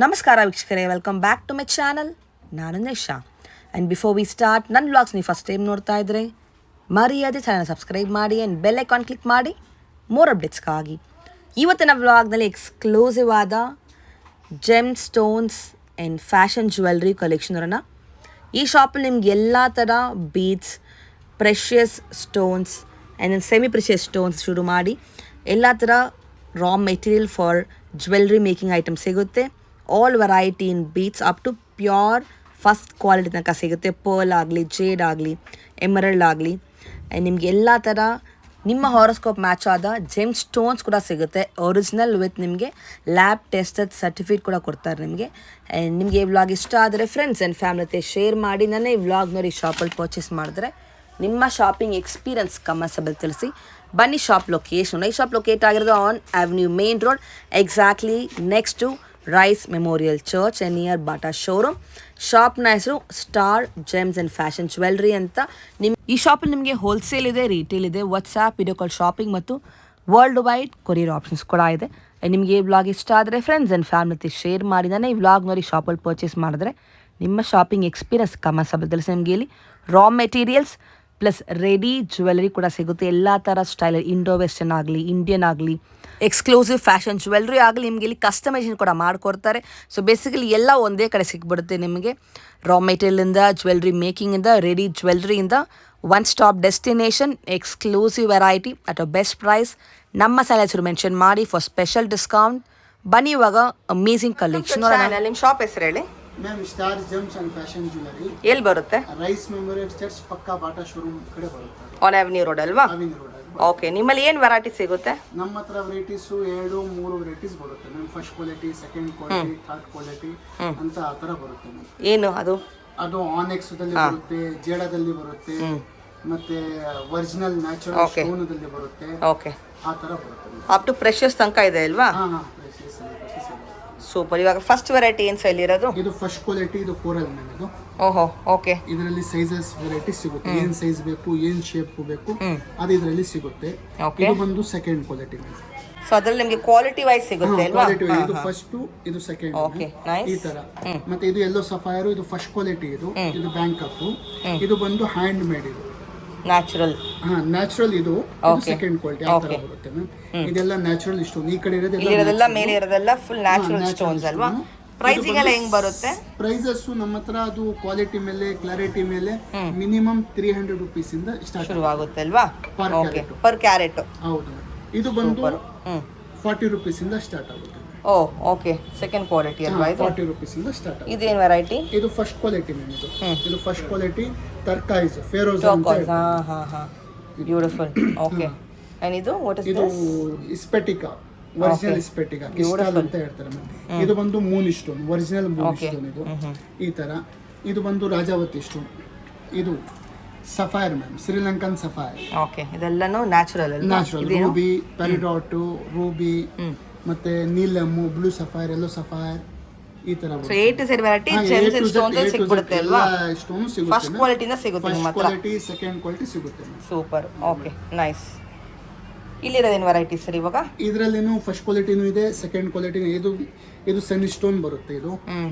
ನಮಸ್ಕಾರ ವೀಕ್ಷಕರೇ, welcome back to my channel. ನಾನು Nisha. And before we start, ನನ್ನ ವ್ಲಾಗ್ಸ್ ನೀವು ಫಸ್ಟ್ ಟೈಮ್ ನೋಡ್ತಾ ಇದ್ದರೆ ಮರೆಯದೆ ಚಾನಲ್ ಸಬ್ಸ್ಕ್ರೈಬ್ ಮಾಡಿ ಆ್ಯಂಡ್ ಬೆಲ್ ಐಕಾನ್ ಕ್ಲಿಕ್ ಮಾಡಿ ಮೋರ್ ಅಪ್ಡೇಟ್ಸ್ಗಾಗಿ. ಇವತ್ತಿನ ವ್ಲಾಗ್ನಲ್ಲಿ ಎಕ್ಸ್ಕ್ಲೂಸಿವ್ ಆದ gemstones and fashion jewellery collection ಇರೋಣ. ಈ ಶಾಪಲ್ಲಿ ನಿಮ್ಗೆ ಎಲ್ಲ ಥರ beads, precious stones and semi precious stones ಶುರು ಮಾಡಿ ಎಲ್ಲ ಥರ raw material for jewellery making item ಸಿಗುತ್ತೆ. All variety in beads up to pure first quality ತನಕ ಸಿಗುತ್ತೆ. ಪರ್ಲ್ ಆಗಲಿ, ಜೇಡ್ ಆಗಲಿ, ಎಮರಲ್ಡ್ ಆಗಲಿ, ನಿಮಗೆ ಎಲ್ಲ ಥರ ನಿಮ್ಮ ಹಾರೋಸ್ಕೋಪ್ ಮ್ಯಾಚ್ ಆದ ಜೆಮ್ ಸ್ಟೋನ್ಸ್ ಕೂಡ ಸಿಗುತ್ತೆ. ಒರಿಜಿನಲ್ ವಿತ್ ನಿಮಗೆ ಲ್ಯಾಬ್ ಟೆಸ್ಟೆಡ್ ಸರ್ಟಿಫಿಕೇಟ್ ಕೂಡ ಕೊಡ್ತಾರೆ ನಿಮಗೆ. ಆ್ಯಂಡ್ ನಿಮಗೆ ಈ ವ್ಲಾಗ್ ಇಷ್ಟ ಆದರೆ ಫ್ರೆಂಡ್ಸ್ ಆ್ಯಂಡ್ ಫ್ಯಾಮಿಲಿ ಜೊತೆ ಶೇರ್ ಮಾಡಿ. ನನ್ನ ಈ ವ್ಲಾಗ್ನವ್ರು ಈ ಶಾಪಲ್ಲಿ ಪರ್ಚೇಸ್ ಮಾಡಿದ್ರೆ ನಿಮ್ಮ ಶಾಪಿಂಗ್ ಎಕ್ಸ್ಪೀರಿಯನ್ಸ್ ಕಮೆಂಟ್ಸಲ್ಲಿ ತಿಳಿಸಿ. ಬನ್ನಿ ಶಾಪ್ ಲೊಕೇಶನ್. ಈ ಶಾಪ್ ಲೊಕೇಟ್ ಆಗಿರೋದು on avenue main road, exactly next to Rice memorial church and near Bata showroom. ಶಾಪ್ನ ಹೆಸರು Star Gems and fashion jewellery ಅಂತ. ಈ ಶಾಪಲ್ಲಿ ನಿಮಗೆ ಹೋಲ್ಸೇಲ್ ಇದೆ, ರಿಟೇಲ್ ಇದೆ, ವಾಟ್ಸ್ಆ್ಯಪ್, ವಿಡಿಯೋ ಕಾಲ್ ಶಾಪಿಂಗ್ ಮತ್ತು ವರ್ಲ್ಡ್ ವೈಡ್ ಕೊರಿಯರ್ ಆಪ್ಷನ್ಸ್ ಕೂಡ ಇದೆ. ನಿಮಗೆ ಈ ವ್ಲಾಗ್ ಇಷ್ಟ ಆದರೆ ಫ್ರೆಂಡ್ಸ್ ಆ್ಯಂಡ್ ಫ್ಯಾಮಿಲಿ ಜೊತೆ ಶೇರ್ ಮಾಡಿ. ನಾನು ಈ ವ್ಲಾಗ್ನವ್ರು ಈ ಶಾಪಲ್ಲಿ ಪರ್ಚೇಸ್ ಮಾಡಿದ್ರೆ ನಿಮ್ಮ ಶಾಪಿಂಗ್ ಎಕ್ಸ್ಪೀರಿಯನ್ಸ್ ಕಮೆಂಟ್ಸಲ್ಲಿ ತಿಳಿಸಿ. ನಿಮಗೆ ಇಲ್ಲಿ raw materials plus ready jewellery ಕೂಡ ಸಿಗುತ್ತೆ. ಎಲ್ಲ ಥರ ಸ್ಟೈಲ್, ಇಂಡೋ ವೆಸ್ಟರ್ನ್ ಆಗಲಿ, ಇಂಡಿಯನ್ ಆಗಲಿ, ಎಕ್ಸ್ಕ್ಲೂಸಿವ್ ಫ್ಯಾಷನ್ ಜ್ಯುವೆಲ್ರಿ ಆಗಲಿ, ನಿಮಗೆ ಇಲ್ಲಿ ಕಸ್ಟಮೈಸೇಷನ್ ಕೂಡ ಮಾಡಿಕೊಡ್ತಾರೆ. ಸೊ ಬೇಸಿಕಲಿ ಎಲ್ಲ ಒಂದೇ ಕಡೆ ಸಿಕ್ಬಿಡುತ್ತೆ ನಿಮಗೆ. ರಾ ಮೆಟೀರಿಯಲಿಂದ, ಜ್ಯುವೆಲ್ರಿ ಮೇಕಿಂಗಿಂದ, ರೆಡಿ ಜ್ಯುವೆಲ್ರಿಯಿಂದ one stop destination, exclusive variety at a best price. ನಮ್ಮ ಹೆಸರು ಮೆನ್ಷನ್ ಮಾಡಿ ಫಾರ್ ಸ್ಪೆಷಲ್ ಡಿಸ್ಕೌಂಟ್. ಬನ್ನಿ ಇವಾಗ ಅಮೇಸಿಂಗ್ ಕಲೆಕ್ಷನ್. ನಿಮ್ಮ ಶಾಪ್ ಹೆಸರು ಹೇಳಿ ma'am. Star gems and fashion jewellery ಎಲ್ಲಿ ಬರುತ್ತೆ? ರೈಸ್ ಮೆಮೋರಿಯಲ್ ಚರ್ಚ್ ಪಕ್ಕ ಬಾಟಾ ಶೋರೂಮ್ ಕಡೆ ಬರುತ್ತೆ, ಆನ್ ಅವೆನ್ಯೂ ರೋಡ್ ಅಲ್ವಾ? Avenue road. ಓಕೆ, ನಿಮ್ಮಲ್ಲಿ ಏನು ವೆರೈಟಿ ಸಿಗುತ್ತೆ? ನಮ್ಮ ಹತ್ರ ವೆರೈಟೀಸು 2-3 ವೆರೈಟೀಸ್ ಬರುತ್ತೆ ma'am. First quality, second quality, third quality ಅಂತ ಆ ಥರ ಬರುತ್ತೆ ಮ್ಯಾಮ್. ಏನು ಅದು? ಅದು ಆನೆಕ್ಸ್ ದಲ್ಲಿ ಬರುತ್ತೆ, ಜೇಡದಲ್ಲಿ ಬರುತ್ತೆ, ಮತ್ತೆ ಒರಿಜಿನಲ್ ನ್ಯಾಚುರಲ್ ಸ್ಟೋನ್ ಬರುತ್ತೆ. ಓಕೆ, ಆ ಥರ ಬರುತ್ತೆ ಮ್ಯಾಮ್. ಅಪ್ ಟು ಪ್ರೆಷಸ್ ತನಕ ಇದೆ ಅಲ್ವಾ? ಸೂಪರ್. ಇವಾಗ ಫಸ್ಟ್ ವೆರೈಟಿ ಏನು ಸೇಲ್ ಇರೋದು? ಇದು ಫಸ್ಟ್ ಕ್ವಾಲಿಟಿ, ಇದು ಕೋರಲ್ ಮ್ಯಾಮ್. ಇದು ಓಹೋ, ಓಕೆ. ಇದರಲ್ಲಿ ಸೈಜಸ್ ವೆರೈಟಿ ಸಿಗುತ್ತೆ. ಏನ್ ಸೈಜ್ ಬೇಕು, ಏನ್ ಶೇಪ್ ಬೇಕು ಅದು ಇದರಲ್ಲಿ ಸಿಗುತ್ತೆ. ಇದು ಬಂದು ಸೆಕೆಂಡ್ ಕ್ವಾಲಿಟಿ. ಸೊ ಅದ್ರಲ್ಲಿ ನಿಮಗೆ ಕ್ವಾಲಿಟಿ ವೈಸ್ ಸಿಗುತ್ತೆ ಅಲ್ವಾ? ಇದು ಫಸ್ಟ್, ಇದು ಸೆಕೆಂಡ್. Okay, nice. ಈ ತರ. ಮತ್ತೆ ಇದು ಯೆಲ್ಲೋ ಸಫೈರ್, ಇದು ಫಸ್ಟ್ ಕ್ವಾಲಿಟಿ. ಇದು ಬ್ಯಾಂಕಾಕ್. ಇದು ಬಂದು ಹ್ಯಾಂಡ್ ಮೇಡ್. ಇದು ನ್ಯಾಚುರಲ್. ನ್ಯಾಚುರಲ್. ಇದು ಸೆಕೆಂಡ್ ಕ್ವಾಲಿಟಿ. ಆ ತರ ಬರುತ್ತೆ ಮ್ಯಾಮ್. ಇದೆಲ್ಲ ನ್ಯಾಚುರಲ್ ಸ್ಟೋನ್. ಈ ಕಡೆ ಇರೋದೆಲ್ಲ ಮೇಲೆ ಇರೋದೆಲ್ಲ ಫುಲ್ ನ್ಯಾಚುರಲ್ ಸ್ಟೋನ್ಸ್ ಅಲ್ವಾ? ಪ್ರೈಸಿಂಗ್ ಎಲ್ಲ ಹೆಂಗ್ ಬರುತ್ತೆ? ಪ್ರೈಸಸ್ ನಮ್ಮ ಹತ್ರ ಅದು ಕ್ವಾಲಿಟಿ ಮೇಲೆ, ಕ್ಲಾರಿಟಿ ಮೇಲೆ ಮಿನಿಮಮ್ 300 rupees ಇಂದ ಸ್ಟಾರ್ಟ್ ಶುರು ಆಗುತ್ತೆ ಅಲ್ವಾ? Per carrot. ಹೌದು. ಇದು ಬಂದು 40 rupees ಇಂದ ಸ್ಟಾರ್ಟ್ ಆಗುತ್ತೆ. ಓ, ಓಕೆ. ಸೆಕೆಂಡ್ ಕ್ವಾಲಿಟಿ ಅಲ್ವಾ ಇದು? 40 rupees ಇಂದ ಸ್ಟಾರ್ಟ್ ಆಗುತ್ತೆ. ಇದೇನು ವೆರೈಟಿ? ಇದು ಫಸ್ಟ್ ಕ್ವಾಲಿಟಿ ಮ್ಯಾಮ್. ಇದು ಫಸ್ಟ್ ಕ್ವಾಲಿಟಿ ಟರ್ಕೈಸ್ ಫೆರೋಜ್ ಅಂತ. ಬ್ಯೂಟಿಫುಲ್. ಓಕೆ. ಅಂಡ್ ಇದು ವಾಟ್ ಇಸ್ ಇದು ಸ್ಪೆಟಿಕಾ, ಒರಿಜಿನಲ್ ಸ್ಪೆಟಿಕಾ ಕ್ರಿಸ್ಟಲ್ ಅಂತ ಹೇಳ್ತಾರೆ ಮ್ಯಾಮ್. ಇದು ಬಂದು moon stone, original moon stone. ಇದು ಈ ತರ. ಇದು ಬಂದು ರಾಜಾವತಿ ಸ್ಟೋನ್. ಇದು sapphire ma'am, Sri Lankan sapphire. Okay, ಇದೆಲ್ಲನೂ ನ್ಯಾಚುರಲ್ ಅಲ್ಲ? ನ್ಯಾಚುರಲ್. ರೂಬಿ, ಪೆರಿಡಾಟ್, ರೂಬಿ, ಮತ್ತೆ ನೀಲಮ್ಮು, ಬ್ಲೂ ಸಫೈರ್, ಯೆಲ್ಲೋ ಸಫೈರ್, ಈ ತರ. So A to Z variety gems and stones ಅಲ್ಲಿ ಸಿಗುತ್ತೆ ಅಲ್ವಾ? ಸ್ಟೋನ್ ಸಿಗುತ್ತೆ. ಫಸ್ಟ್ ಕ್ವಾಲಿಟಿನ ಸಿಗುತ್ತೆ ನಿಮ್ಮ ಹತ್ರ? ಕ್ವಾಲಿಟಿ, ಸೆಕೆಂಡ್ ಕ್ವಾಲಿಟಿ ಸಿಗುತ್ತೆ. ಸೂಪರ್. Okay, nice. ಇಲ್ಲಿರೋದೇನು ವೆರೈಟಿ ಸರ್ ಇವಾಗ? ಇದರಲ್ಲಿನೂ ಫಸ್ಟ್ ಕ್ವಾಲಿಟಿನೂ ಇದೆ, ಸೆಕೆಂಡ್ ಕ್ವಾಲಿಟಿನೂ. ಇದು ಸನ್ ಸ್ಟೋನ್ ಬರುತ್ತೆ. ಇದು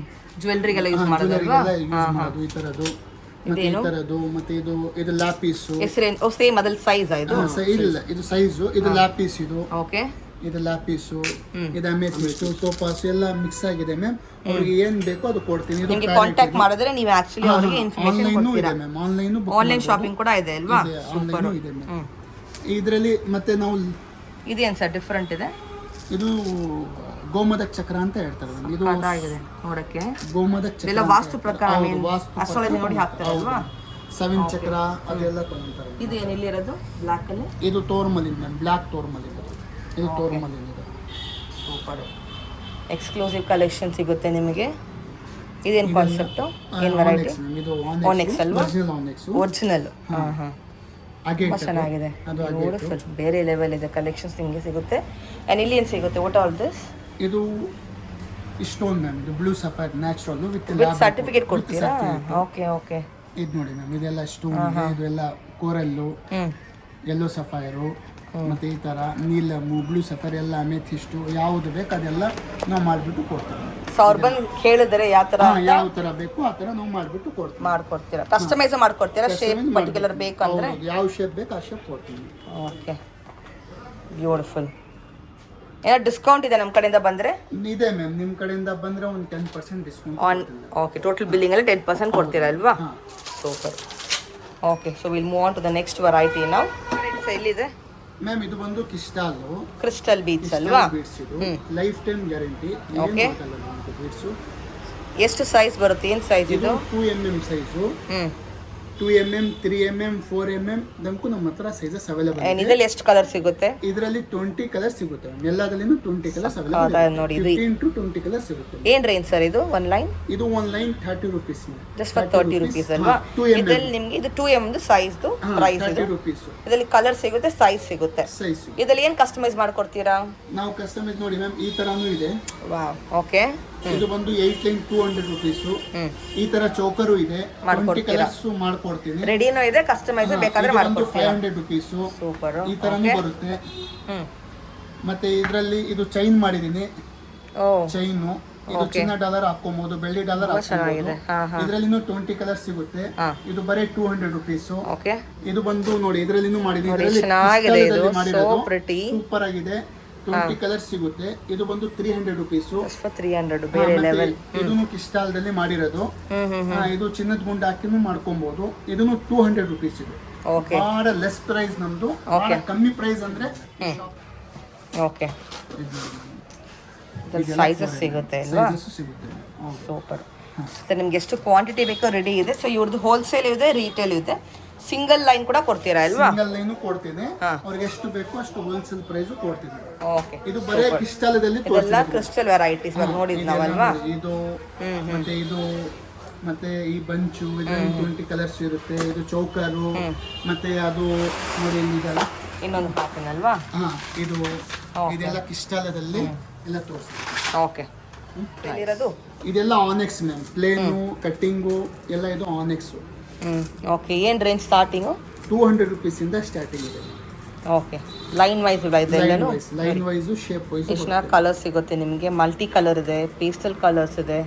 ಜ್ಯುವೆಲ್ರಿಗೆಲ್ಲ ಯೂಸ್ ಮಾಡೋದಲ್ವಾ? ಈ ತರದ್ದು, ಮತ್ತೆ ಈ ತರದ್ದು. ಮತ್ತೆ ಇದು ಲ್ಯಾಪಿಸ್. ಹೆಸರೇನು? ಓ, ಸೇಮ್ ಅದಲ್ ಸೈಜ್ ಇದು? ಇಲ್ಲ, ಇದು ಸೈಜ್. ಇದು ಲ್ಯಾಪಿಸ್. ಇದು ಓಕೆ. ಇದು ಲ್ಯಾಪಿಸು, ಇದು ಅಮೆಥಿಸ್ಟ್, ಟೋಪಾಸ್ ಎಲ್ಲ ಮಿಕ್ಸ್ ಆಗಿದೆ ಮ್ಯಾಮ್. ಅವ್ರಿಗೆ ಏನ್ ಬೇಕೋ ಅದು ಕೊಡ್ತೀನಿ. ನಿಮಗೆ ಕಾಂಟ್ಯಾಕ್ಟ್ ಮಾಡಿದ್ರೆ ನೀವು ಆಕ್ಚುಲಿ ಅವರಿಗೆ ಇನ್ಫಾರ್ಮೇಷನ್ ಕೊಡ್ತೀರಾ ಮ್ಯಾಮ್. ಆನ್ಲೈನ್ ಶಾಪಿಂಗ್ ಕೂಡ ಇದೆ ಅಲ್ವಾ? ಸೂಪರ್ ಇದೆ ಮ್ಯಾಮ್. ಇದರಲ್ಲಿ ಮತ್ತೆ ನಾವು ಇದೇನು ಸರ್ ಡಿಫರೆಂಟ್ ಇದೆ? ಇದು ಗೋಮದಕ್ ಚಕ್ರ ಅಂತ ಹೇಳ್ತಾರೆ ಮ್ಯಾಮ್. ಇದು ನೋಡಕ್ಕೆ ಗೋಮದಕ್ ಚಕ್ರ ಎಲ್ಲ ವಾಸ್ತು ಪ್ರಕಾರ ಅಸ್ಟ್ರಾಲಜಿ ನೋಡಿ ಹಾಕ್ತಾರಲ್ವಾ? 7 ಚಕ್ರ ಅದೆಲ್ಲ ತಗೊಂತಾರೆ. ಇದು ಏನು ಇಲ್ಲಿರೋದು ಬ್ಲಾಕ್ ಅಲ್ಲಿ? ಇದು ಟೋರ್ಮಲಿನ್ ಮ್ಯಾಮ್, ಬ್ಲಾಕ್ ಟೋರ್ಮಲಿನ್. ಇದು ಟೋರ್ಮಲಿನ್. ಇದು ಸೂಪರ್. ಎಕ್ಸ್ಕ್ಲೂಸಿವ್ ಕಲೆಕ್ಷನ್ ಸಿಗುತ್ತೆ ನಿಮಗೆ. ಇದೇನು ಕಾನ್ಸೆಪ್ಟ್? ಏನು ವೆರೈಟಿ? ಇದು ಆನೆಕ್ಸ್ ಅಲ್ವಾ? ಒರಿಜಿನಲ್. ಚೆನ್ನಾಗಿದೆ. ಬ್ಯೂಟಿಫುಲ್. ಬೇರೆ ಲೆವೆಲ್ ಇದೆ ಕಲೆಕ್ಷನ್ಸ್ ನಿಮಗೆ ಸಿಗುತ್ತೆ. ಆ್ಯಂಡ್ ಇಲ್ಲಿ ಏನು ಸಿಗುತ್ತೆ? What all this? ಇದು ಸ್ಟೋನ್ ಮ್ಯಾಮ್. ಇದು blue sapphire natural with certificate ಕೊಡ್ತೀರಾ? Okay, okay. ಇದು ನೋಡಿ ಮ್ಯಾಮ್, ಇದೆಲ್ಲ ಸ್ಟೋನ್ ಇದೆ. ಇದೆಲ್ಲ ಕೋರಲ್ಲು, ಯೆಲ್ಲೋ ಸಫೈರು, ಮತ್ತೆ ಈ ತರ ನೀಲಮ್ಮು, ಬ್ಲೂ ಸಫೈರ್ ಎಲ್ಲ ಅಮೆಥಿಸ್ಟು, ಯಾವುದು ಬೇಕು ಅದೆಲ್ಲ ನಾವು ಮಾಡಿಬಿಟ್ಟು ಕೊಡ್ತೀವಿ. ಸೊ ಅವ್ರು ಬಂದು ಕೇಳಿದ್ರೆ ಯಾವ ಥರ ಯಾವ ತರ ಬೇಕು ಆ ತರ ನಾವು ಮಾಡ್ಬಿಟ್ಟು ಕೊಡ್ತೀವಿ. ಮಾಡ್ಕೊಡ್ತೀರಾ? ಕಸ್ಟಮೈಸ್ ಮಾಡ್ಕೊಡ್ತೀರಾ? ಶೇಪ್ ಪರ್ಟಿಕ್ಯುಲರ್ ಬೇಕು ಅಂದ್ರೆ ಯಾವ ಶೇಪ್ ಬೇಕು ಆ ಶೇಪ್ ಕೊಡ್ತೀವಿ. Okay, beautiful. ಏನೋ ಡಿಸ್ಕೌಂಟ್ ಇದೆ ನಮ್ಮ ಕಡೆಯಿಂದ ಬಂದರೆ? ಇದೆ ಮ್ಯಾಮ್, ನಿಮ್ಮ ಕಡೆಯಿಂದ ಬಂದರೆ ಒಂದು 10% ಡಿಸ್ಕೌಂಟ್ ಆನ್. ಓಕೆ, ಟೋಟಲ್ ಬಿಲ್ಲಿಂಗಲ್ಲಿ 10% ಕೊಡ್ತೀರಾ ಅಲ್ವಾ? Super. Okay, so will move on to the next variety ನಾವು. ಎಲ್ಲಿದೆ ಮ್ಯಾಮ್? ಇದು ಬಂದು ಕ್ರಿಸ್ಟಲ್ ಬೀಡ್ಸ್ ಅಲ್ವಾ? ಬೀಡ್ಸ್ ಇದು life time guarantee. Okay, beads ಎಷ್ಟು ಸೈಜ್ ಬರುತ್ತೆ? ಏನು ಸೈಜ್ ಇದು? 2mm size. 2mm, 3mm, 4mm ದಂಕು ನಮ್ಮ ಹತ್ರ ಸೈಜಸ್ ಅವೈಲೇಬಲ್ ಇದೆ. ಇದರಲ್ಲಿ ಎಷ್ಟು ಕಲರ್ ಸಿಗುತ್ತೆ? ಇದರಲ್ಲಿ 20 ಕಲರ್ ಸಿಗುತ್ತೆ. ಎಲ್ಲದಲ್ಲಿನೂ 20 ಕಲರ್ಸ್ ಅವೈಲೇಬಲ್ ಇದೆ. ನೋಡಿ, 15 to 20 ಕಲರ್ ಸಿಗುತ್ತೆ. ಏನು ರೇಂಜ್ ಸರ್ ಇದು? One line? ಇದು one line 30 rupees. Just for 30 rupees ಅಲ್ವಾ? ಇದರಲ್ಲಿ ನಿಮಗೆ ಇದು 2mm ಸೈಜ್ದು ಪ್ರೈಸ್ ಇದು. 30 rupees. ಇದರಲ್ಲಿ ಕಲರ್ ಸಿಗುತ್ತೆ, ಸೈಜ್ ಸಿಗುತ್ತೆ. ಸೈಜ್ ಇದರಲ್ಲಿ ಏನು ಕಸ್ಟಮೈಸ್ ಮಾಡ್ಕೊಡ್ತೀರಾ? ನಾವು ಕಸ್ಟಮೈಸ್ ನೋಡಿ ಮ್ಯಾಮ್, ಈ ತರಾನು ಇದೆ. Wow, okay. ಇದು ಬಂದು 8 ಲೈನ್ 200 rupees. ಈ ತರ ಚೌಕರು ಇದೆ, 20 ಕಲರ್ಸ್ ಮಾಡ್ಕೊಡ್ತೀನಿ. ರೆಡಿನೋ ಇದೆ, ಕಸ್ಟಮೈಸ್ ಬೇಕಾದ್ರೆ ಮಾಡ್ಕೊಡ್ತೀರಾ? 500 rupees. ಸೂಪರ್. ಈ ತರನು ಬರುತ್ತೆ. ಮತ್ತೆ ಇದರಲ್ಲಿ ಇದು ಚೈನ್ ಮಾಡಿದೀನಿ. ಚೈನು ಇದು ಚಿನ್ನ ಡಾಲರ್ ಹಾಕೋಬಹುದು, ಬೆಳ್ಳಿ ಡಾಲರ್ ಹಾಕೋಬಹುದು. ಇದರಲ್ಲಿನೂ 20 ಕಲರ್ ಸಿಗುತ್ತೆ. ಇದು ಬರೀ 200 rupees. ಇದು ಬಂದು ನೋಡಿ, ಇದರಲ್ಲಿನೂ ಮಾಡಿದೀನಿ. ಸೂಪರ್ ಆಗಿದೆ. 20 ಕಲರ್ ಸಿಗುತ್ತೆ. ಇದು ಬಂದು 300 rupees. 300 ಬೇರೆ ಲೆವೆಲ್. ಇದನ್ನು ಕ್ರಿಸ್ಟಾಲ್ದಲ್ಲಿ ಮಾಡಿರೋದು. ಇದು ಚಿನ್ನದ ಗುಂಡು ಹಾಕಿನೂ ಮಾಡ್ಕೊಬಹುದು. ಇದನ್ನು 200 rupees. ಇದು ಬಹಳ ಲೆಸ್ ಪ್ರೈಸ್ ನಮ್ದು, ಬಹಳ ಕಮ್ಮಿ ಪ್ರೈಸ್ ಅಂದ್ರೆ. ಓಕೆ, ಸೈಜಸ್ ಸಿಗುತ್ತೆ ಅಲ್ವಾ? ಸೂಪರ್. ಮತ್ತೆ ನಿಮ್ಗೆ ಎಷ್ಟು ಕ್ವಾಂಟಿಟಿ ಬೇಕೋ ರೆಡಿ ಇದೆ. ಸೊ ಇವ್ರದ್ದು ಹೋಲ್ಸೇಲ್ ಇದೆ, ರಿಟೇಲ್ ಇದೆ, ಸಿಂಗಲ್ ಲೈನ್ ಕೂಡ ಕೊಡ್ತೀರಾ ಅಲ್ವಾ? ಸಿಂಗಲ್ ಲೈನ್ ಕೊಡ್ತೀನಿ. ಅವ್ರಿಗೆ ಎಷ್ಟು ಬೇಕೋ ಅಷ್ಟು ಹೋಲ್ಸೇಲ್ ಪ್ರೈಸ್ ಕೊಡ್ತೀನಿ. ಓಕೆ, ಇದು ಬರೀ ಕ್ರಿಸ್ಟಲ್ದಲ್ಲಿ ಇದೆಲ್ಲ ಕ್ರಿಸ್ಟಲ್ ವೆರೈಟೀಸ್ ನೋಡಿದ್ ನಾವಲ್ವಾ? ಇದು ಮತ್ತೆ ಇದು ಮತ್ತೆ ಈ ಬಂಚು ಇದರಲ್ಲಿ 20 ಕಲರ್ಸ್ ಇರುತ್ತೆ. ಇದು ಚೌಕರು ಮತ್ತೆ ಅದು ನೋಡಿ ಇದೆಲ್ಲ ಇನ್ನೊಂದು ಪ್ಯಾಟರ್ನ್ ಅಲ್ವಾ? ಇದು ಇದೆಲ್ಲ ಕ್ರಿಸ್ಟಲದಲ್ಲಿ ಎಲ್ಲ ತೋರಿಸ್ತೀನಿ. ಓಕೆ, ಇಲ್ಲಿರೋದು ಇದೆಲ್ಲ ಆನೆಕ್ಸ್ ಮ್ಯಾಮ್. ಪ್ಲೇನು ಕಟ್ಟಿಂಗು ಎಲ್ಲ ಇದು ಆನೆಕ್ಸ್. ಓಕೆ, ಏನು ರೇಂಜ್ ಸ್ಟಾರ್ಟಿಂಗು? 200 rupees ಇಂದ ಸ್ಟಾರ್ಟಿಂಗ್ ಇದೆ. ಓಕೆ, ಲೈನ್ ವೈಸ್ ಇದೆಲ್ಲನೂ? Line wise, shape wise. ಎಷ್ಟು ಕಲರ್ ಸಿಗುತ್ತೆ ನಿಮಗೆ? ಮಲ್ಟಿ ಕಲರ್ ಇದೆ, ಪೇಸ್ಟಲ್ ಕಲರ್ಸ್ ಇದೆ.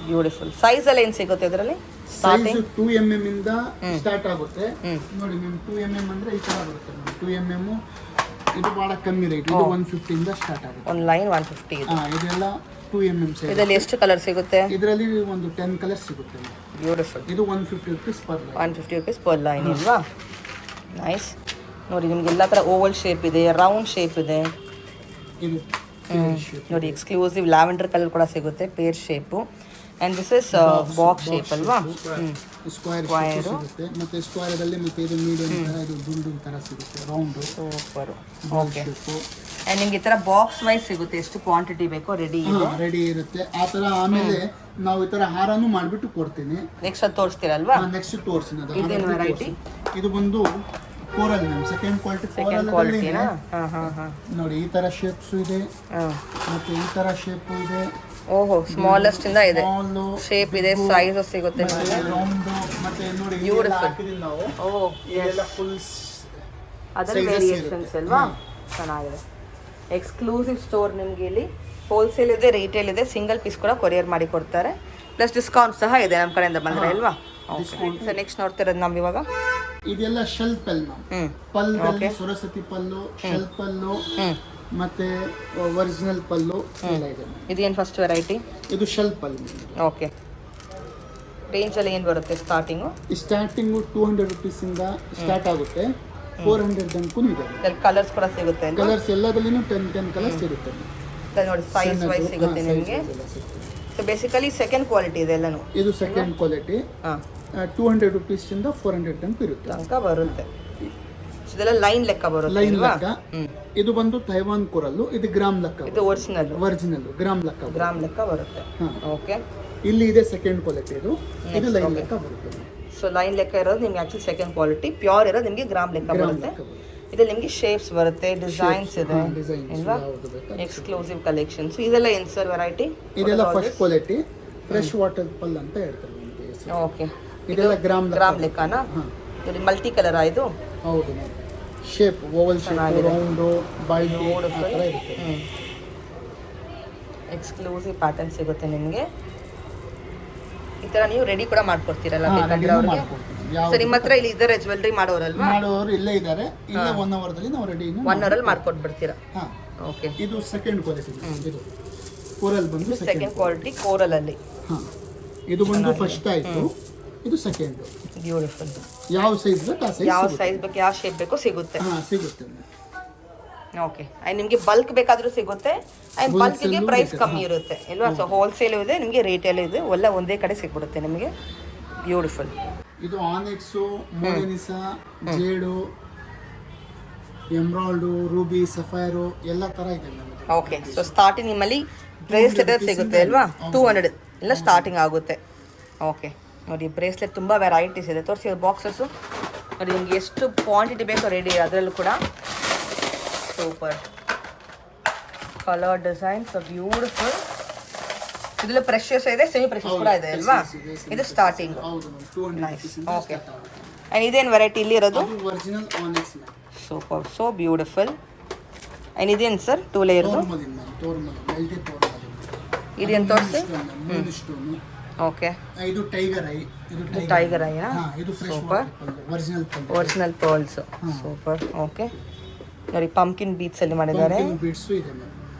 ಬ್ಯೂಟಿಫುಲ್. ಸೈಜ್ ಎಲ್ಲ ಏನು ಸಿಗುತ್ತೆ ಇದರಲ್ಲಿ? ಸೈಜ್ 2mm ಇಂದ ಸ್ಟಾರ್ಟ್ ಆಗುತ್ತೆ. ನೋಡಿ ಮ್ಯಾಮ್, 2mm ಅಂದ್ರೆ ಈ ತರ ಬರುತ್ತೆ. 2mm ಇದು ಬಹಳ ಕಮ್ಮಿ ರೇಟ್. ಇದು 150 ಇಂದ ಸ್ಟಾರ್ಟ್ ಆಗುತ್ತೆ. ಒಂದು ಲೈನ್ 150 ಇದೆ. ಇದೆಲ್ಲ 2mm ಸೈಜ್. ಇದರಲ್ಲಿ ಎಷ್ಟು ಕಲರ್ ಸಿಗುತ್ತೆ? ಇದರಲ್ಲಿ ಒಂದು 10 ಕಲರ್ ಸಿಗುತ್ತೆ. ಬ್ಯೂಟಿಫುಲ್. ಇದು 150 rupees per line. 150 rupees per line ಇಲ್ವಾ? ನೈಸ್. ನೋಡಿ, ನಿಮ್ಗೆ ಎಲ್ಲ ಥರ ಓವಲ್ ಶೇಪ್ ಇದೆ, ರೌಂಡ್ ಶೇಪ್ ಇದೆ. ಇದು ನೋಡಿ, ಎಕ್ಸ್ಕ್ಲೂಸಿವ್ ಲ್ಯಾವೆಂಡರ್ ಕಲರ್ ಕೂಡ ಸಿಗುತ್ತೆ, pear shape. And this is box shape ಅಲ್ವಾ? ಸ್ಕ್ವೇರ್ ಸಿಗುತ್ತೆ. ಮತ್ತೆ ಸ್ಕ್ವೇರ್ ಅಲ್ಲಿ ಮತ್ತೆ ಇದು ಮೀಡಿಯಂ ತರ, ಇದು ದುಂಡು ತರ ಸಿಗುತ್ತೆ, ರೌಂಡ್. ಸೂಪರ್. ಓಕೆ, ಆ್ಯಂಡ್ ನಿಮ್ಗೆ ಈ ಥರ ಬಾಕ್ಸ್ ವೈಸ್ ಸಿಗುತ್ತೆ. ಎಷ್ಟು ಕ್ವಾಂಟಿಟಿ ಬೇಕೋ ರೆಡಿ ಇರುತ್ತೆ ಆ ಥರ. ಆಮೇಲೆ ನಾವು ಈ ಥರ ಹಾರನೂ ಮಾಡಿಬಿಟ್ಟು ಕೊಡ್ತೀನಿ. ನೆಕ್ಸ್ಟ್ ಅದು ತೋರಿಸ್ತೀರಲ್ವಾ? ನೆಕ್ಸ್ಟ್ ತೋರಿಸ್ತೀನಿ. ಅದು ಇದೇನು ವೆರೈಟಿ? ಇದು ಬಂದು ಕೋರಲ್ ಮ್ಯಾಮ್, ಸೆಕೆಂಡ್ ಕ್ವಾಲಿಟಿ. ನೋಡಿ, ಈ ಥರ ಶೇಪ್ಸ್ ಇದೆ, ಮತ್ತೆ ಈ ಥರ ಶೇಪ್ ಇದೆ. ಓಹೋ, ಸ್ಮಾಲೆಸ್ಟ್ ಇಂದ ಇದೆ, ಶೇಪ್ ಇದೆ, ಸೈಜ್ ಸಿಗುತ್ತೆ. ರೌಂಡ್ ಮತ್ತೆ ನೋಡಿ, ಅದರ ವೇರಿಯೇಷನ್ಸ್ ಅಲ್ವಾ? ಚೆನ್ನಾಗಿದೆ. ಎಕ್ಸ್ಕ್ಲೂಸಿವ್ ಸ್ಟೋರ್ ನಿಮಗೆ ಇಲ್ಲಿ ಹೋಲ್ಸೇಲ್ ಇದೆ, ರಿಟೇಲ್ ಇದೆ, ಸಿಂಗಲ್ ಪೀಸ್ ಕೂಡ ಕೊರಿಯರ್ ಮಾಡಿ ಕೊಡ್ತಾರೆ. ಪ್ಲಸ್ ಡಿಸ್ಕೌಂಟ್ ಸಹ ಇದೆ ನಮ್ಮ ಕಡೆಯಿಂದ ಬಂದರೆ ಅಲ್ವಾ? ಸರ್, ನೆಕ್ಸ್ಟ್ ನೋಡ್ತಿರೋದು ನಾವು ಇವಾಗ ಇದೆಲ್ಲ ಶೆಲ್ ಪಲ್ ಮ್ಯಾಮ್. ಪಲ್ದಲ್ಲಿ ಸರಸ್ವತಿ ಪಲ್ಲು, ಶೆಲ್ ಪಲ್ಲು ಮತ್ತೆ ಒರಿಜಿನಲ್ ಪಲ್ಲು ಎಲ್ಲ ಇದೆ. ಇದೇನು ಫಸ್ಟ್ ವೆರೈಟಿ? ಇದು ಶೆಲ್ ಪಲ್. ಓಕೆ, ರೇಂಜ್ ಅಲ್ಲಿ ಏನು ಬರುತ್ತೆ ಸ್ಟಾರ್ಟಿಂಗು? ಸ್ಟಾರ್ಟಿಂಗು 200 rupees ಇಂದ ಸ್ಟಾರ್ಟ್ ಆಗುತ್ತೆ. 400 ತನಕ ಇದೆ. ಕಲರ್ಸ್ ಕೂಡ ಸಿಗುತ್ತೆ. ಕಲರ್ಸ್ ಎಲ್ಲದಲ್ಲಿನೂ 10 ಕಲರ್ಸ್ ಇರುತ್ತೆ ನೋಡಿ, ಸೈಜ್ ವೈಸ್ ಸಿಗುತ್ತೆ ನಿಮಗೆ. ಸೊ ಬೇಸಿಕಲಿ ಸೆಕೆಂಡ್ ಕ್ವಾಲಿಟಿ ಇದೆ ಎಲ್ಲನೂ. ಇದು ಸೆಕೆಂಡ್ ಕ್ವಾಲಿಟಿ. 200 rupees ಇಂದ 400 ತನಕ ಬರುತ್ತೆ. ಇದೆಲ್ಲ ಲೈನ್ ಲೆಕ್ಕ ಬರುತ್ತೆ. ಲೈನ್ ಲೆಕ್ಕ. ಇದು ಬಂದು ತೈವಾನ್ ಕೊರಲ್ಲು, ಇದು ಗ್ರಾಮ್ ಲೆಕ್ಕ. ಇದು ಒರಿಜಿನಲ್ ಗ್ರಾಮ್ ಲೆಕ್ಕ ಬರುತ್ತೆ. ಓಕೆ, ಇಲ್ಲಿ ಇದೆ ಸೆಕೆಂಡ್ ಕ್ವಾಲಿಟಿ. ಇದು ಲೈನ್ ಲೆಕ್ಕ ಬರುತ್ತೆ. ಸೊ ಲೈನ್ ಲೆಕ್ಕ ಇರೋದು ನಿಮ್ಗೆ ಆಕ್ಚುಲಿ ಸೆಕೆಂಡ್ ಕ್ವಾಲಿಟಿ. ಪ್ಯೂರ್ ಇರೋದು ನಿಮಗೆ ಗ್ರಾಮ್ ಲೆಕ್ಕ ಬರುತ್ತೆ. ಇದು ನಿಮಗೆ ಶೇಪ್ಸ್ ಬರುತ್ತೆ, ಡಿಸೈನ್ಸ್ ಇದೆ ಅಲ್ವಾ? Exclusive collections. ಇದೆಲ್ಲ ಏನು ಸರ್ ವೆರೈಟಿ? ಇದೆಲ್ಲ ಫಸ್ಟ್ ಕ್ವಾಲಿಟಿ ಫ್ರೆಶ್ ವಾಟರ್ ಪಲ್ ಅಂತ ಹೇಳ್ತಾರೆ. ಓಕೆ, ಇದೆಲ್ಲ ಗ್ರಾಮ್ ಲೆಕ್ಕನಾ? ಇದು ಮಲ್ಟಿ ಕಲರ್ ಇದು? ಹೌದು, shape Oval shape, round, Balti ಆ ಥರ ಇರುತ್ತೆ. ಎಕ್ಸ್ಕ್ಲೂಸಿವ್ ಪ್ಯಾಟರ್ನ್ ಸಿಗುತ್ತೆ ನಿಮಗೆ. ಈ ಥರ ನೀವು ರೆಡಿ ಕೂಡ ಮಾಡ್ಕೊಡ್ತೀರಲ್ಲ ಬೇಕಂದ್ರೆ ಅವ್ರಿಗೆ. ಸೊ ನಿಮ್ಮ ಹತ್ರ ಇಲ್ಲಿ ಇದ್ದಾರೆ ಜ್ಯುವೆಲ್ರಿ ಮಾಡೋರಲ್ವಾ? ಮಾಡೋರು ಇಲ್ಲೇ ಇದ್ದಾರೆ. ಇಲ್ಲೇ 1 ಅವರ್ದಲ್ಲಿ ನಾವು ರೆಡಿ 1 ಅವರಲ್ಲಿ ಮಾಡ್ಕೊಟ್ಬಿಡ್ತೀರಾ? ಹಾಂ. ಓಕೆ. ಇದು ಸೆಕೆಂಡ್ ಕ್ವಾಲಿಟಿ. ಇದು ಕೋರಲ್ ಬಂದು ಸೆಕೆಂಡ್ ಕ್ವಾಲಿಟಿ ಕೋರಲಲ್ಲಿ. ಹಾಂ. ಇದು ಬಂದು ಫಸ್ಟ್ ಆಯಿತು, ಇದು ಸೆಕೆಂಡ್. ಬ್ಯೂಟಿಫುಲ್. ಯಾವ ಸೈಜ್ ಬೇಕು ಆ ಸೈಜ್, ಯಾವ ಸೈಜ್ ಬೇಕು ಯಾವ ಶೇಪ್ ಬೇಕೋ ಸಿಗುತ್ತೆ. ಹಾಂ ಸಿಗುತ್ತೆ. ಓಕೆ. ಆ್ಯಂಡ್ ನಿಮಗೆ ಬಲ್ಕ್ ಬೇಕಾದರೂ ಸಿಗುತ್ತೆ. ಆ್ಯಂಡ್ ಬಲ್ಕ್ಗೆ ಪ್ರೈಸ್ ಕಮ್ಮಿ ಇರುತ್ತೆ ಅಲ್ವಾ? ಸೊ ಹೋಲ್ಸೇಲು ಇದೆ, ನಿಮಗೆ ರಿಟೇಲ್ ಇದೆ, ಎಲ್ಲ ಒಂದೇ ಕಡೆ ಸಿಗ್ಬಿಡುತ್ತೆ ನಿಮಗೆ. ಬ್ಯೂಟಿಫುಲ್. ಇದು ಆನೆಕ್ಸು, ಮೊನಾಲಿಸಾ, ಜೇಡು, ಎಮ್ರಾಲ್ಡು, ರೂಬಿ, ಸಫೈರು ಎಲ್ಲ ಥರ ಇದೆ ನಮಗೆ. ಓಕೆ. ಸೊ ಸ್ಟಾರ್ಟಿಂಗ್ ನಿಮ್ಮಲ್ಲಿ ಬ್ರೇಸ್ಲೆಟ್ ಸಿಗುತ್ತೆ ಅಲ್ವಾ? 200 ಎಲ್ಲ ಸ್ಟಾರ್ಟಿಂಗ್ ಆಗುತ್ತೆ. ಓಕೆ ನೋಡಿ, ಬ್ರೇಸ್ಲೆಟ್ ತುಂಬ ವೆರೈಟೀಸ್ ಇದೆ. ತೋರಿಸಿ ಬಾಕ್ಸಸ್ಸು ನೋಡಿ, ನಿಮ್ಗೆ ಎಷ್ಟು ಕ್ವಾಂಟಿಟಿ ಬೇಕೋ ರೆಡಿ ಅದರಲ್ಲೂ ಕೂಡ. Super colour design, so beautiful. ಇದರಲ್ಲಿ ಪ್ರೆಷಸ್ ಇದೆ, ಸೆಮಿ ಪ್ರೆಷಸ್ ಕೂಡ ಇದೆ ಅಲ್ವಾ? ಇದು ಸ್ಟಾರ್ಟಿಂಗ್. ನೈಸ್. ಓಕೆ. ಆ್ಯಂಡ್ ಇದೇನು ವೆರೈಟಿ ಇಲ್ಲಿ ಇರೋದು? Original onyx. Super, so beautiful. And ಇದೇನು ಸರ್ 2 ಲೇಯರ್ದು? ಇದೇನು ತೋರಿಸಿ. ಓಕೆ. ಇದು ಟೈಗರ್ ಐ. ಟೈಗರ್ ಐನಾ? ಇದು super. Original pearls. Super. Okay ನೋಡಿ, ಪಂಪ್ಕಿನ್ ಬೀಟ್ಸ್ ಅಲ್ಲಿ ಮಾಡಿದ್ದಾರೆ. ಬೀಟ್ಸು ಇದೆ ಮ್ಯಾಮ್.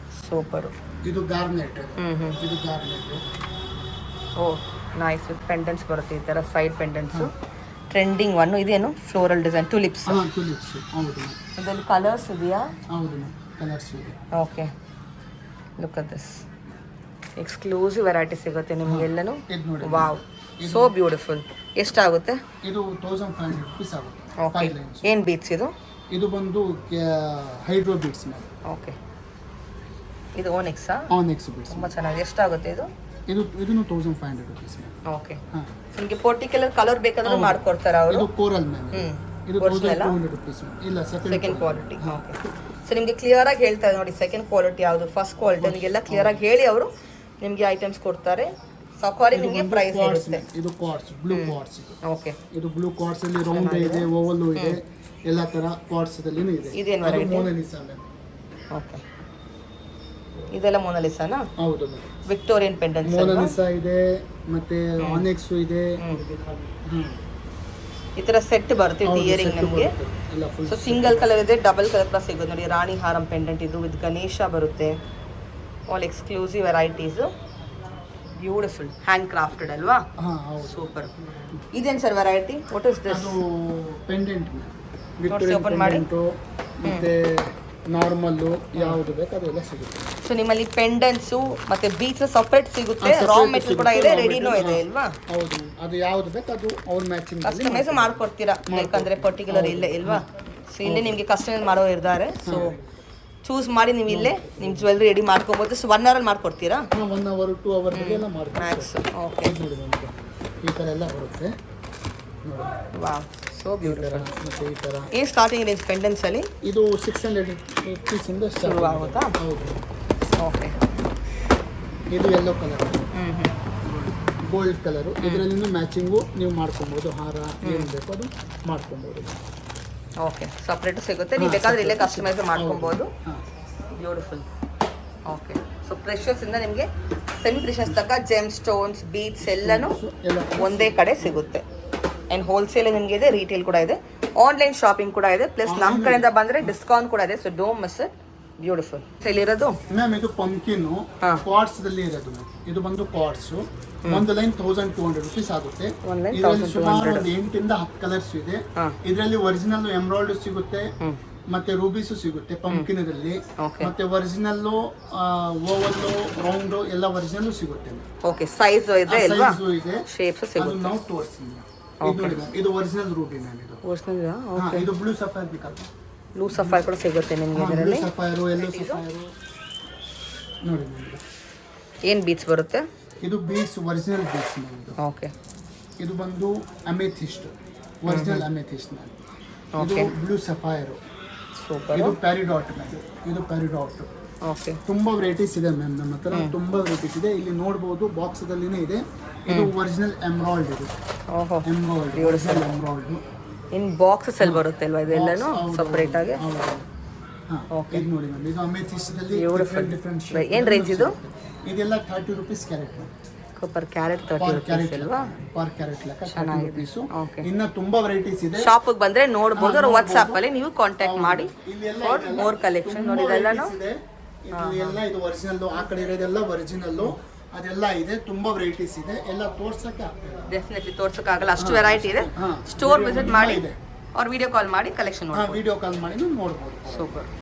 ಸೂಪರ್. ಇದು ಗಾರ್ನೆಟ್. ಇದು garnet. Oh nice. With pendants ಬರುತ್ತೆ ಈ ಥರ, ಸೈಡ್ ಪೆಂಡೆಂಟ್ಸು. Trending one. ಇದೇನು ಫ್ಲೋರಲ್ ಡಿಸೈನ್, ಟುಲಿಪ್ಸ್. ಟುಲಿಪ್ಸ್. ಹೌದು. ಇದರಲ್ಲಿ ಕಲರ್ಸ್ ಇದೆಯಾ? ಹೌದು ಮ್ಯಾಮ್, ಕಲರ್ಸ್ ಇದೆ. Okay. Look at this. Exclusive variety ಸಿಗುತ್ತೆ ನಿಮಗೆಲ್ಲನೂ. Wow, so beautiful. ಎಷ್ಟಾಗುತ್ತೆ ಇದು? 1500 rupees ಆಗುತ್ತೆ. ಓಕೆ. ಏನು ಬೀಟ್ಸ್ ಇದು? ಇದು ಬಂದು ಹೈಡ್ರೋ ಬೀಟ್ಸ್ ಮ್ಯಾಮ್. ಓಕೆ. ಇದು ಓನೆಕ್ಸಾ? Annex beats. ತುಂಬ ಚೆನ್ನಾಗಿದೆ. ಎಷ್ಟಾಗುತ್ತೆ ಇದು? ಇದನ್ನು 1500 rupees ಮ್ಯಾಮ್. ಓಕೆ. ನಿಮಗೆ ಪರ್ಟಿಕ್ಯುಲರ್ ಕಲರ್ ಬೇಕಾದ್ರೆ ಮಾಡ್ಕೊಡ್ತಾರೆ ಅವರು. ಇದು ಕೋರಲ್ ಮ್ಯಾಮ್. ಇದು 1200 rupees ಮ್ಯಾಮ್. ಇಲ್ಲ, ಸೆಕೆಂಡ್ ಕ್ವಾಲಿಟಿ. ಓಕೆ. ಸೊ ನಿಮಗೆ ಕ್ಲಿಯರ್ ಆಗಿ ಹೇಳ್ತಾರೆ ನೋಡಿ, ಸೆಕೆಂಡ್ ಕ್ವಾಲಿಟಿ ಯಾವುದು, ಫಸ್ಟ್ ಕ್ವಾಲಿಟಿ, ನಿಮಗೆಲ್ಲ ಕ್ಲಿಯರ್ ಆಗಿ ಹೇಳಿ ಅವರು ನಿಮಗೆ ಐಟಮ್ಸ್ ಕೊಡ್ತಾರೆ. ಸೊ ಅಕಾರ್ಡಿಂಗ್ ನಿಮಗೆ ಪ್ರೈಸ್ ಇರುತ್ತೆ. ಇದು ಕ್ವಾರ್ಟ್ಸ್, ಬ್ಲೂ ಕ್ವಾರ್ಟ್ಸ್. ಓಕೆ. ಇದು ಬ್ಲೂ ಕ್ವಾರ್ಟ್ಸ್ ಅಲ್ಲಿ ರೌಂಡ್ ಇದೆ, ಓವಲ್ ಇದೆ, ಎಲ್ಲ ತರ ಕ್ವಾರ್ಟ್ಸ್ ದಲ್ಲಿನೂ ಇದೆ. ಇದೇನು ವೆರೈಟಿ? Mona Lisa ma'am. ಓಕೆ. ಇದೆಲ್ಲ ಮೊನಾಲಿಸಾನಾ? ಹೌದು ಮ್ಯಾಮ್. Victorian pendants. ಮೊನಾಲಿಸಾ ಇದೆ, ಮತ್ತೆ ಆನೆಕ್ಸ್ ಇದೆ. ಈ ತರ ಸೆಟ್ ಬರುತ್ತೆ ಇಯರಿಂಗ್ ನಮಗೆ. ಸೊ ಸಿಂಗಲ್ ಕಲರ್ ಇದೆ, ಡಬಲ್ ಕಲರ್ ಕೂಡ ಸಿಗುತ್ತೆ ನೋಡಿ. ರಾಣಿ ಹಾರಂ ಪೆಂಡೆಂಟ್ ಇದು ವಿತ್ ಗಣೇಶ ಬರುತ್ತೆ. All exclusive varieties. Beautiful. Hand crafted ಅಲ್ವಾ? ಸೂಪರ್. ಇದೇನು sir variety? What is this? ಅದು ಪೆಂಡೆಂಟ್ ಓಪನ್ ಮಾಡಿ. ಮತ್ತೆ ನಾರ್ಮಲ್ಲು ಯಾವುದು ಬೇಕು ಅದೆಲ್ಲ ಸಿಗುತ್ತೆ. ಸೊ ನಿಮ್ಮಲ್ಲಿ ಪೆಂಡೆಂಟ್ಸು ಮತ್ತೆ ಬೀಚ್ ಸಪರೇಟ್ ಸಿಗುತ್ತೆ, ರಾ ಮೆಟೀರಿಯಲ್ ಕೂಡ ಇದೆ, ರೆಡಿನೂ ಇದೆ ಅಲ್ವಾ? ಹೌದು. ಅದು ಯಾವುದು ಬೇಕು ಅದು ಅವ್ರ ಮ್ಯಾಚಿಂಗ್ ಕಸ್ಟಮೈಸ್ ಮಾಡ್ಕೊಡ್ತೀರಾ ಬೇಕಂದ್ರೆ ಪರ್ಟಿಕ್ಯುಲರ್ ಇಲ್ಲೇ ಇಲ್ವಾ? ಸೊ ಇಲ್ಲೇ ನಿಮಗೆ ಕಸ್ಟಮೈಸ್ ಮಾಡೋರು ಇದ್ದಾರೆ. ಸೊ ಚೂಸ್ ಮಾಡಿ ನೀವು ಇಲ್ಲೇ ನಿಮ್ಮ ಜ್ಯುವೆಲ್ರಿ ರೆಡಿ ಮಾಡ್ಕೊಬೋದು. ಸೊ 1 ಅವರಲ್ಲಿ ಮಾಡ್ಕೊಡ್ತೀರಾ? 1 ಅವರ್ 2 ಅವರ್ ಎಲ್ಲ ಮಾಡ್ತೀವಿ ಮ್ಯಾಕ್ಸ್. ಓಕೆ. ಈ ಥರ ಎಲ್ಲ ಬರುತ್ತೆ. Wow, so beautiful. ಮತ್ತೆ ಈ ಥರ ಏನು ಸ್ಟಾರ್ಟಿಂಗ್ ರೇಂಜ್ ಪೆಂಡೆಂಟ್ಸ್ ಅಲ್ಲಿ? ಇದು 600 rupees ಇಂದ ಶುರು ಆಗುತ್ತಾ? ಹೌದು. ಓಕೆ. ಇದು ಯೆಲ್ಲೋ ಕಲರ್, ಗೋಲ್ಡ್ ಕಲರು. ಇದರಲ್ಲಿನೂ ಮ್ಯಾಚಿಂಗು ನೀವು ಮಾಡ್ಕೊಬೋದು. ಹಾರ ಏನು ಬೇಕು ಅದು ಮಾಡ್ಕೊಬೋದು. ಓಕೆ. ಸಪ್ರೇಟು ಸಿಗುತ್ತೆ, ನೀವು ಬೇಕಾದ್ರೆ ಇಲ್ಲೇ ಕಸ್ಟಮೈಸ್ ಮಾಡ್ಕೊಬೋದು. ಬ್ಯೂಟಿಫುಲ್. ಓಕೆ. ಸೊ ಪ್ರೆಷಸ್ ಇಂದ ನಿಮಗೆ ಸೆಮಿ ಪ್ರೆಷಸ್ ತನಕ ಜೆಮ್ ಸ್ಟೋನ್ಸ್, ಬೀಟ್ಸ್ ಎಲ್ಲನೂ ಒಂದೇ ಕಡೆ ಸಿಗುತ್ತೆ. ಆ್ಯಂಡ್ ಹೋಲ್ಸೇಲ್ ನಿಮಗೆ ಇದೆ, ರಿಟೇಲ್ ಕೂಡ ಇದೆ, ಆನ್ಲೈನ್ ಶಾಪಿಂಗ್ ಕೂಡ ಇದೆ, ಪ್ಲಸ್ ನಮ್ಮ ಕಡೆಯಿಂದ ಬಂದರೆ ಡಿಸ್ಕೌಂಟ್ ಕೂಡ ಇದೆ. So don't miss it. Beautiful. ಇಲ್ಲಿರೋದು ಮ್ಯಾಮ್ ಇದು ಪಂಪ್ಕಿನ್ನು ಕ್ವಾರ್ಟ್ಸ್ ದಲ್ಲಿ ಇರೋದು ಮ್ಯಾಮ್. ಇದು ಬಂದು ಕ್ವಾರ್ಟ್ಸ್. ಒಂದು ಲೈನ್ 1200 rupees ಆಗುತ್ತೆ. ಇದರಲ್ಲಿ ಸುಮಾರು 8 ಇಂದ 10 ಕಲರ್ಸ್ ಇದೆ. ಇದರಲ್ಲಿ ಒರಿಜಿನಲ್ ಎಮ್ರಾಯ್ಡ್ ಸಿಗುತ್ತೆ, ಮತ್ತೆ ರೂಬೀಸು ಸಿಗುತ್ತೆ ಪಂಪ್ಕಿನ್ ಇದರಲ್ಲಿ, ಮತ್ತೆ ಒರಿಜಿನಲ್ ಓವಲ್ ರೌಂಡ್ ಎಲ್ಲ ಒರಿಜಿನಲ್ ಸಿಗುತ್ತೆ. ಓಕೆ. ಸೈಜ್ ಇದೆ ಅಲ್ವಾ? ಸೈಜ್ ಇದೆ, ಶೇಪ್ಸ್ ಸಿಗುತ್ತೆ. ಅದು ನಾವು ತೋರಿಸ್ತೀನಿ. ಇದು ನೋಡಿ ಮ್ಯಾಮ್, ಇದು ಒರಿಜಿನಲ್ ರೂಬಿ ಮ್ಯಾಮ್. ಇದು ಒರಿಜಿನಲ್. ಓಕೆ. ಇದು ಬ್ಲೂ ಸಫೈರ್ ಬೇಕಲ್ಲ? ಬ್ಲೂ ಸಫೈರ್ ಕೂಡ ಸಿಗುತ್ತೆ ನಿಮಗೆ ಇದರಲ್ಲಿ. ಬ್ಲೂ ಸಫೈರ್, ಯೆಲ್ಲೋ ಸಫೈರ್ ನೋಡಿ ಮ್ಯಾಮ್. ಏನು ಬೀಟ್ಸ್ ಬರುತ್ತೆ? ಇದು ಬೀಟ್ಸ್, ಒರಿಜಿನಲ್ ಬೀಟ್ಸ್ ಮ್ಯಾಮ್. ಇದು ಓಕೆ. ಇದು ಬಂದು ಅಮೆಥಿಸ್ಟ್, ಒರಿಜಿನಲ್ ಅಮೆಥಿಸ್ಟ್ ಮ್ಯಾಮ್. ಇದು ಬ್ಲೂ ಸಫೈರ್. ಸೂಪರ್. ಇದು ಪ್ಯಾರಿಡಾಟ್ ಮ್ಯಾಮ್. ಇದು ಪ್ಯಾರಿಡಾಟ್. ಓಕೆ. ತುಂಬಾ ವೆರೈಟೀಸ್ ಇದೆ ಮ್ಯಾಮ್ ನಮ್ಮ ಹತ್ರ. ತುಂಬಾ ವೆರೈಟೀಸ್ ಇದೆ, ಇಲ್ಲಿ ನೋಡ್ಬೋದು ಬಾಕ್ಸ್ ದಲ್ಲಿನೇ ಇದೆ. ಇದು ಒರಿಜಿನಲ್ ಎಮ್ರಾಯ್ಡ್. ಇದು ಓಹೋ, ಎಮ್ರಾಯ್ಡ್, ಒರಿಜಿನಲ್ ಎಮ್ರಾಯ್ಡ್. ಇನ್ ಬಾಕ್ಸಸ್ ಅಲ್ಲಿ ಬರುತ್ತೆ ಅಲ್ವಾ ಇದೆಲ್ಲನೂ ಸಪರೇಟ್ ಆಗಿ? ಓಕೆ. ಇದು ನೋಡಿ ಮ್ಯಾಮ್, ಇದು ಅಮೆಥಿಸ್ಟ್ ದಲ್ಲಿ ಡಿಫರೆಂಟ್ ಏನು ರೇಂಜ್ ಇದು? ಇದೆಲ್ಲ 30 rupees carrot per carrot 30 rupees ಅಲ್ವಾ? ಪರ್ ಕ್ಯಾರೆಟ್ ಲೆಕ್ಕ 30 ರುಪೀಸು. ಇನ್ನ ತುಂಬಾ ವೆರೈಟೀಸ್ ಇದೆ. ಶಾಪಿಗೆ ಬಂದ್ರೆ ನೋಡ್ಬೋದು, ಅವ್ರ ವಾಟ್ಸ್ಆಪ್ ಅಲ್ಲಿ ನೀವು ಕಾಂಟ್ಯಾಕ್ಟ್ ಮಾಡಿ ಫಾರ್ ಮೋರ್ ಕಲೆಕ್ಷನ್. ನೋಡಿ ಇದೆಲ್ಲನೂ ಇದೆಲ್ಲ ಇದು ಒರಿಜಿನಲ್, ಆ ಕಡೆ ಇರೋದೆಲ್ಲ ಒರಿಜಿನಲ್, ಅದೆಲ್ಲ ಇದೆ. ತುಂಬಾ ವೆರೈಟೀಸ್ ಇದೆ, ಎಲ್ಲ ತೋರ್ಸಕ್ಕೆ ಆಗ್ತದೆ. ಡೆಫಿನೆಟ್ಲಿ ತೋರ್ಸಕ್ಕಾಗಲ್ಲ, ಅಷ್ಟು ವೆರೈಟಿ ಇದೆ. ಸ್ಟೋರ್ ವಿಸಿಟ್ ಮಾಡಿ ಅವ್ರ ವಿಡಿಯೋ ಕಾಲ್ ಮಾಡಿ ಕಲೆಕ್ಷನ್ ನೋಡಿ. ವಿಡಿಯೋ ಕಾಲ್ ಮಾಡಿ ನೋಡ್ಬೋದು. ಸೂಪರ್.